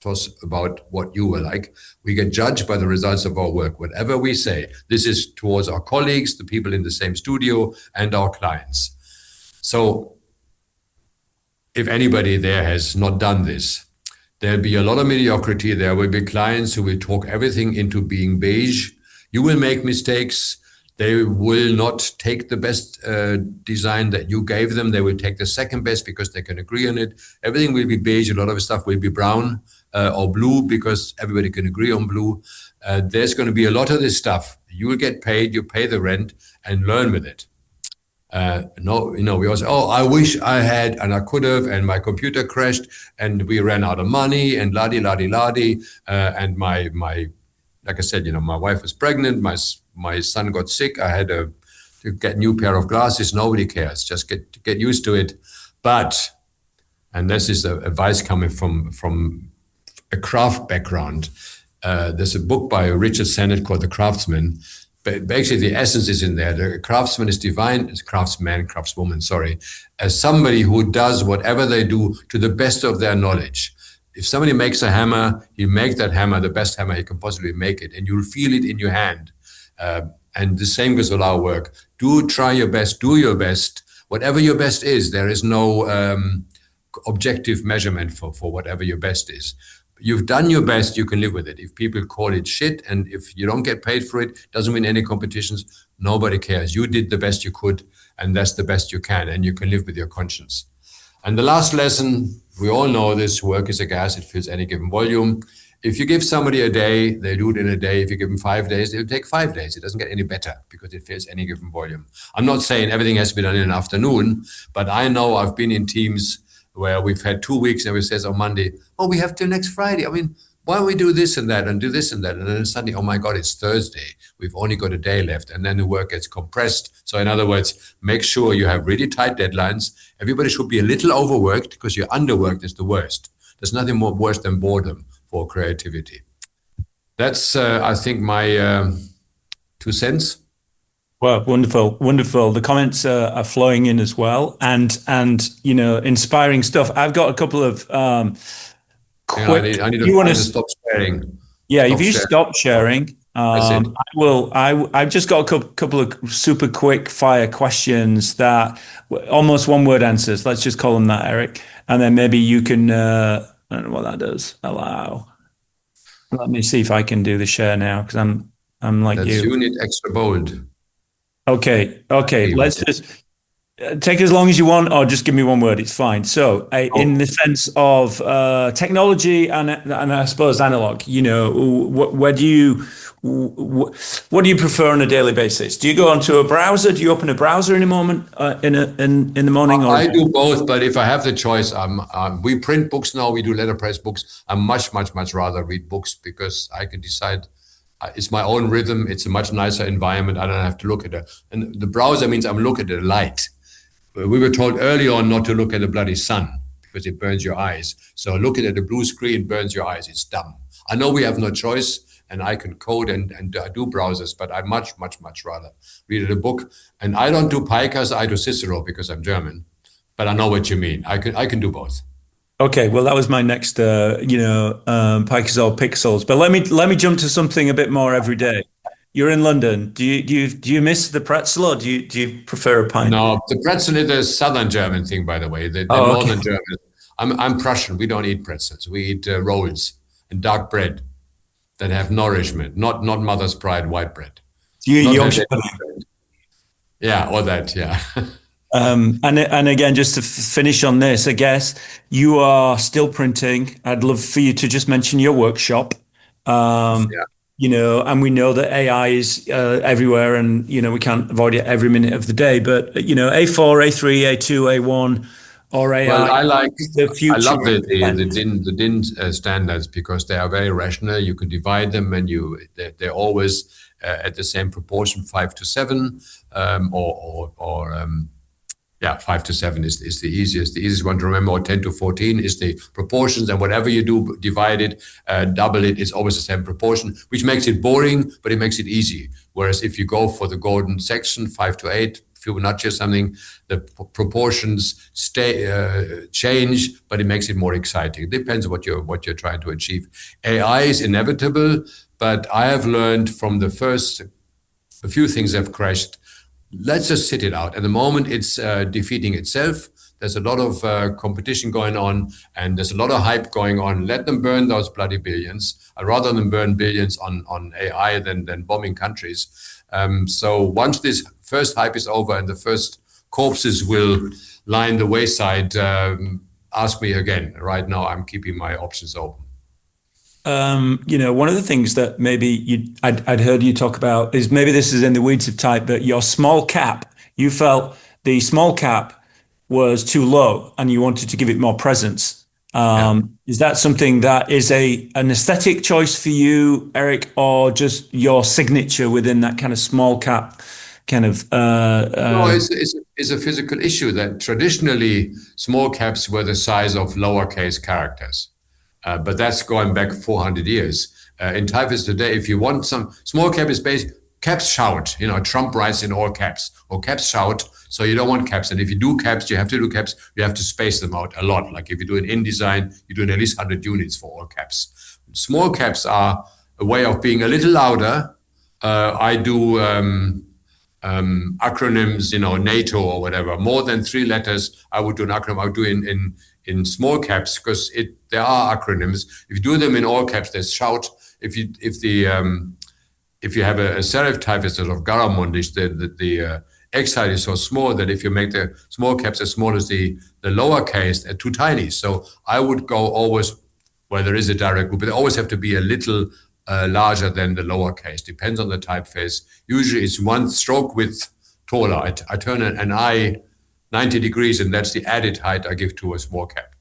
toss about what you were like. We get judged by the results of our work. Whatever we say, this is towards our colleagues, the people in the same studio, and our clients. So if anybody there has not done this, there'll be a lot of mediocrity. There will be clients who will talk everything into being beige. You will make mistakes. They will not take the best design that you gave them. They will take the second best because they can agree on it. Everything will be beige. A lot of stuff will be brown or blue because everybody can agree on blue. There's going to be a lot of this stuff. You will get paid. You pay the rent and learn with it. We all say, oh, I wish I had, and I could have, and my computer crashed, and we ran out of money, and la-di, and my, like I said, my wife was pregnant, my son got sick, I had to get a new pair of glasses. Nobody cares, just get used to it. But, and this is the advice coming from a craft background, there's a book by Richard Sennett called The Craftsman. But basically, the essence is in there. The craftsman is defined as craftswoman, as somebody who does whatever they do to the best of their knowledge. If somebody makes a hammer, he'll make that hammer the best hammer he can possibly make it, and you'll feel it in your hand. And the same goes with our work. Try your best, do your best. Whatever your best is, there is no objective measurement for whatever your best is. You've done your best, you can live with it. If people call it shit, and if you don't get paid for it, doesn't win any competitions, nobody cares. You did the best you could, and that's the best you can, and you can live with your conscience. And the last lesson, we all know this, work is a gas, it fills any given volume. If you give somebody a day, they do it in a day. If you give them 5 days, it'll take 5 days. It doesn't get any better because it fills any given volume. I'm not saying everything has to be done in an afternoon, but I know I've been in teams where we've had 2 weeks and we says on Monday, oh, we have till next Friday. I mean, why don't we do this and that and do this and that? And then suddenly, oh my God, it's Thursday. We've only got a day left. And then the work gets compressed. So in other words, make sure you have really tight deadlines. Everybody should be a little overworked because you're underworked is the worst. There's nothing more worse than boredom for creativity. That's, I think, my 2 cents. Well, wonderful, wonderful. The comments are flowing in as well, and inspiring stuff. I've got a couple of quick. I need to stop sharing. Yeah, if you stop sharing, That's it. I will. I've just got a couple of super quick fire questions that almost one word answers. Let's just call them that, Eric. And then maybe you can. I don't know what that does. Allow. Let me see if I can do the share now because I'm like That's you. unit extra bold. Okay. Okay. Okay. Let's just take as long as you want, or just give me one word. It's fine. So, in Oh, the sense of technology and I suppose analog, where do you what do you prefer on a daily basis? Do you go onto a browser? Do you open a browser in a moment in the morning, or I do both, but if I have the choice, we print books now. We do letterpress books. I much rather read books because I can decide. It's my own rhythm. It's a much nicer environment. I don't have to look at it. And the browser means I'm looking at the light. We were told early on not to look at the bloody sun because it burns your eyes. So looking at the blue screen burns your eyes. It's dumb. I know we have no choice, and I can code and do browsers, but I much rather read a book. And I don't do Pikas. I do Cicero because I'm German. But I know what you mean. I can do both. okay? Well, that was my next, Pikes or Pixels. But let me jump to something a bit more everyday. You're in London. Do you miss the pretzel, or do you prefer a pint? No, the pretzel is a southern German thing, by the way. The Oh, okay. northern German. I'm Prussian. We don't eat pretzels. We eat rolls and dark bread that have nourishment, not Mother's Pride white bread. You Not Yorkshire. Helvetic bread. Yeah, or that. Yeah. And again, just to finish on this, I guess you are still printing. I'd love for you to just mention your workshop. Um, Yeah. and we know that AI is everywhere, and we can't avoid it every minute of the day. But A4, A3, A2, A1, or AI Well, is the I future. love the DIN standards because they are very rational. You can divide them, and they're always at the same proportion, 5 to 7, yeah, 5 to 7 is the easiest. The easiest one to remember, or 10 to 14 is the proportions, and whatever you do, divide it, double it, it's always the same proportion, which makes it boring, but it makes it easy. Whereas if you go for the golden section, 5 to 8, Fibonacci or something, the proportions change, but it makes it more exciting. It depends on what you're trying to achieve. AI is inevitable, but I have learned from a few things have crashed. Let's just sit it out. At the moment, it's defeating itself. There's a lot of competition going on, and there's a lot of hype going on. Let them burn those bloody billions. I'd rather them burn billions on AI than bombing countries. So once this first hype is over and the first corpses will line the wayside, ask me again. Right now, I'm keeping my options open. One of the things that maybe I'd heard you talk about is, maybe this is in the weeds of type, but your small cap, you felt the small cap was too low and you wanted to give it more presence. Yeah. Is that something that is an aesthetic choice for you, Eric, or just your signature within that kind of small cap kind of No, it's a physical issue that traditionally small caps were the size of lowercase characters. But that's going back 400 years. In typeface today, if you want some small cap is based, caps shout. Trump writes in all caps, or caps shout. So you don't want caps. And if you do caps, you have to do caps. You have to space them out a lot. Like if you do an InDesign, you're doing at least 100 units for all caps. Small caps are a way of being a little louder. I do acronyms, NATO or whatever. More than 3 letters, I would do an acronym. I would do in small caps because there are acronyms. If you do them in all caps, there's shout. If you have a serif typeface of Garamondish, the X height is so small that if you make the small caps as small as the lowercase, they're too tiny. So I would go always where there is a direct group, but they always have to be a little larger than the lowercase. Depends on the typeface. Usually it's one stroke width taller. I turn an eye 90 degrees, and that's the added height I give to a small cap.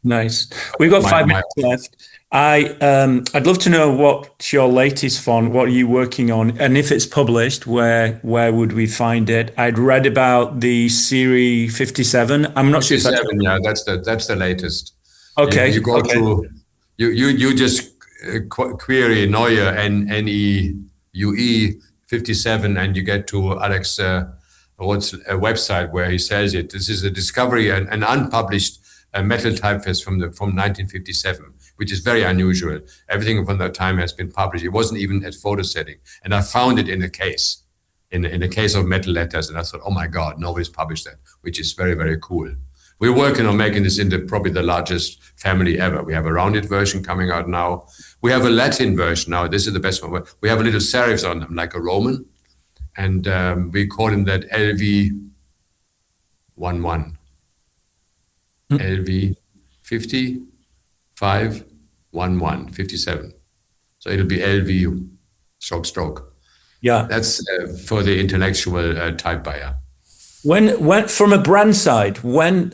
Nice. We've got My, 5 minutes left. I'd love to know what's your latest font. What are you working on? And if it's published, where would we find it? I'd read about the Series 57. I'm not sure if that's 57, yeah, that's the latest. okay. You go Okay. to you just query Neue NEUE 57, and you get to Alex Roth's website where he says it. This is a discovery, an unpublished metal typeface from 1957. which is very unusual. Everything from that time has been published. It wasn't even at photo setting. And I found it in a case, in a case of metal letters. And I thought, oh my God, nobody's published that, which is very, very cool. We're working on making this into probably the largest family ever. We have a rounded version coming out now. We have a Latin version now. This is the best one. We have a little serifs on them, like a Roman. And we call them that LV11. LV 5511, 57. So it'll be LV stroke. Yeah. That's for the intellectual type buyer. When from a brand side, when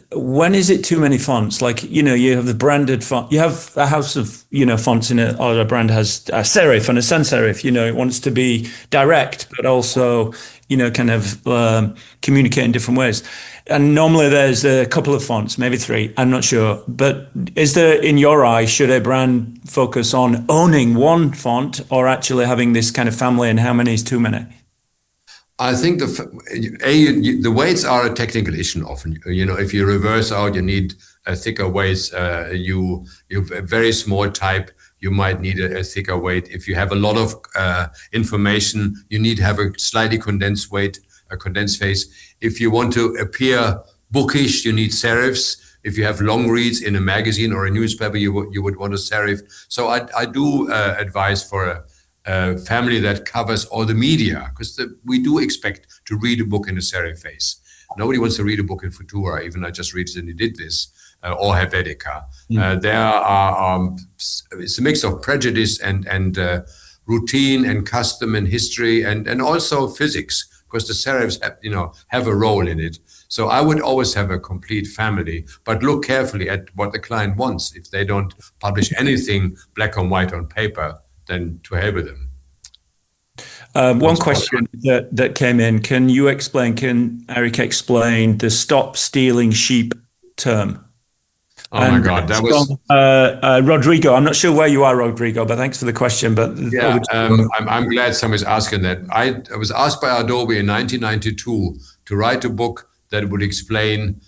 is it too many fonts? Like, you know, you have the branded font, you have a house of, you know, fonts in it, or a brand has a serif and a sans serif, you know, it wants to be direct, but also, you know, kind of communicate in different ways. And normally there's a couple of fonts, maybe 3, I'm not sure. But is there, in your eye, should a brand focus on owning one font or actually having this kind of family, and how many is too many? I think the weights are a technical issue often. You know, if you reverse out, you need thicker weights. You have a very small type, you might need a thicker weight. If you have a lot of information, you need to have a slightly condensed weight, a condensed face. If you want to appear bookish, you need serifs. If you have long reads in a magazine or a newspaper, you would want a serif. So I do advise for a family that covers all the media, because we do expect to read a book in a serif face. Nobody wants to read a book in Futura, even I just recently did this, or Helvetica. There are, it's a mix of prejudice and routine and custom and history and also physics, because the serifs have a role in it. So I would always have a complete family, but look carefully at what the client wants. If they don't publish anything black and white on paper, then to hell with them. One question that came in, can Erik explain the stop stealing sheep term? Oh my God, that was... Rodrigo, I'm not sure where you are, Rodrigo, but thanks for the question. But yeah, I'm glad somebody's asking that. I was asked by Adobe in 1992 to write a book that would explain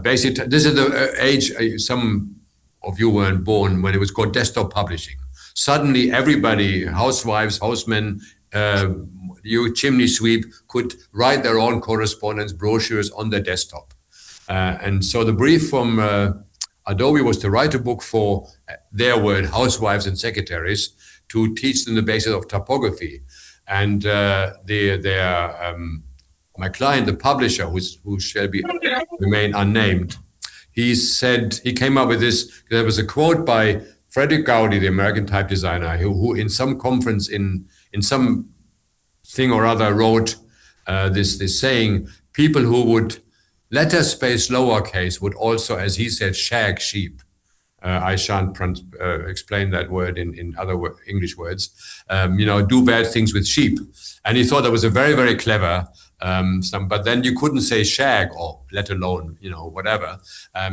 basically, this is the age, some of you weren't born, when it was called desktop publishing. Suddenly everybody, housewives, housemen, you chimney sweep, could write their own correspondence, brochures on their desktop. And so the brief from Adobe was to write a book for their word, housewives and secretaries, to teach them the basis of typography. And my client, the publisher, who shall remain unnamed, he came up with this. There was a quote by Frederick Gaudi, the American type designer, who in some conference in some thing or other wrote this saying: people who would letter space lowercase would also, as he said, shag sheep. I shan't explain that word in other English words. Do bad things with sheep. And he thought that was a very, very clever but then you couldn't say shag, or let alone, whatever.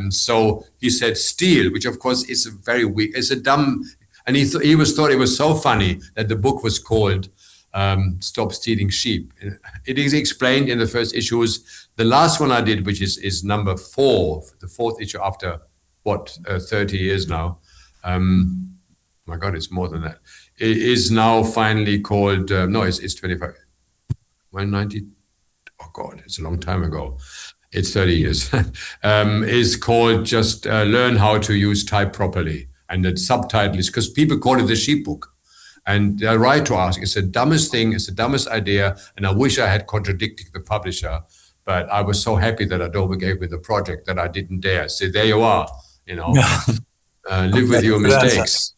So he said steal, which of course is a very weak, it's a dumb, and he thought it was so funny that the book was called Stop Stealing Sheep. It is explained in the first issues. The last one I did, which is number 4, the 4th issue after 30 years now. My God, it's more than that. It is now finally called, it's 25. 190. Oh God, it's a long time ago. It's 30 years. Is called just Learn How to Use Type Properly. And the subtitle is, because people call it the sheep book. And they're right to ask, it's the dumbest thing, it's the dumbest idea. And I wish I had contradicted the publisher, but I was so happy that Adobe gave me the project that I didn't dare. So there you are, live with your mistakes.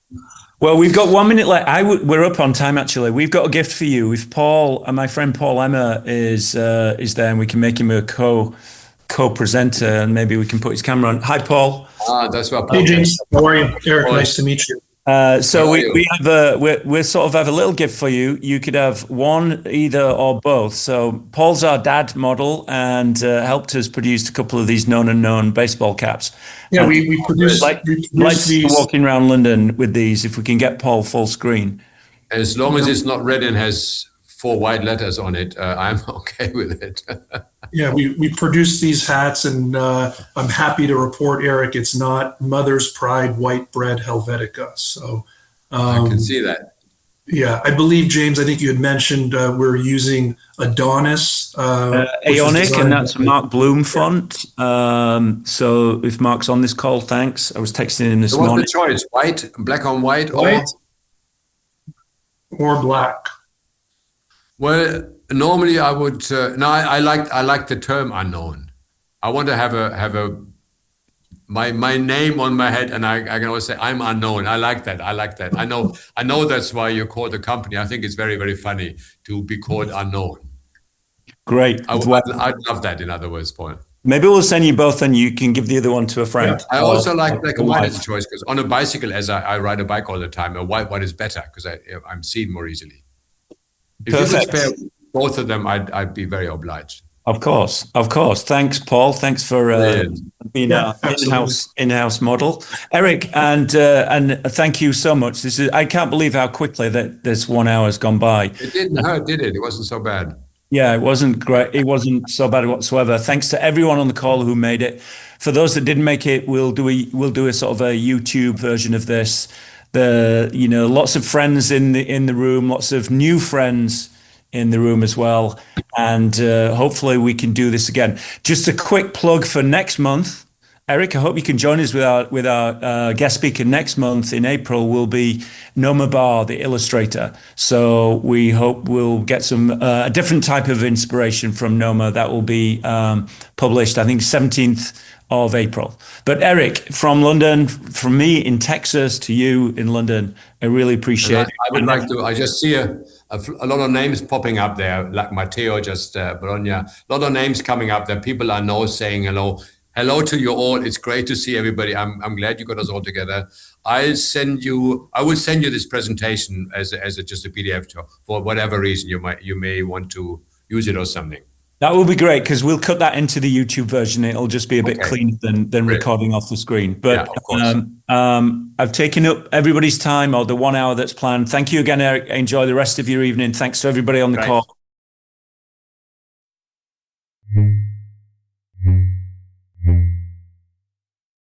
Well, we've got 1 minute left. We're up on time, actually. We've got a gift for you. If Paul, and my friend Paul Emmer is there, and we can make him a co-presenter, and maybe we can put his camera on. Hi, Paul. That's what Paul. Hey, James. How are you? Erik, nice to meet you. So we sort of have a little gift for you. You could have one, either or both. So Paul's our dad model and helped us produce a couple of these known baseball caps. Yeah, we produced these. Walking around London with these, if we can get Paul full screen. As long as it's not red and has 4 white letters on it, I'm okay with it. Yeah, we produce these hats, and I'm happy to report, Eric, it's not Mother's Pride White Bread Helvetica. So, I can see that. yeah, I believe, James, I think you had mentioned we're using Adonis, which is Aonic, and designed that's a by, Mark Bloom font. So if Mark's on this call, thanks. I was texting him this So what's morning. the choice? White, black on white, white or black. Well, normally I would. No, I like the term unknown. I want to have my name on my head, and I can always say I'm unknown. I like that. I like that. I know that's why you call the company. I think it's very, very funny to be called unknown. Great. I'd love that. In other words, Paul. Maybe we'll send you both, and you can give the other one to a friend. I also like black and white as a choice, because on a bicycle, as I ride a bike all the time, a white one is better because I'm seen more easily. If Perfect. you could spare both of them, I'd be very obliged. Of course. Thanks, Paul. Thanks for being our in-house model, Eric, and thank you so much. I can't believe how quickly that this 1 hour has gone by. It didn't hurt, did it? It wasn't so bad. Yeah, it wasn't great. It wasn't so bad whatsoever. Thanks to everyone on the call who made it. For those that didn't make it, we'll do a sort of a YouTube version of this. Lots of friends in the room, lots of new friends in the room as well, and hopefully we can do this again. Just a quick plug for next month. Eric, I hope you can join us with our guest speaker next month in April. Will be Noma Bar, the illustrator. So we hope we'll get some a different type of inspiration from Noma that will be published, I think, 17th of April. But Eric, from London, from me in Texas to you in London, I really appreciate it. I would like to. I just see a lot of names popping up there, like Matteo, just Bologna. A lot of names coming up there. People I know saying hello. Hello to you all. It's great to see everybody. I'm glad you got us all together. I will send you this presentation as just a PDF for whatever reason you may want to use it or something. That will be great, because we'll cut that into the YouTube version. It'll just be a bit cleaner than recording off the screen. But of course. I've taken up everybody's time, or the 1 hour that's planned. Thank you again, Eric. Enjoy the rest of your evening. Thanks to everybody on the call.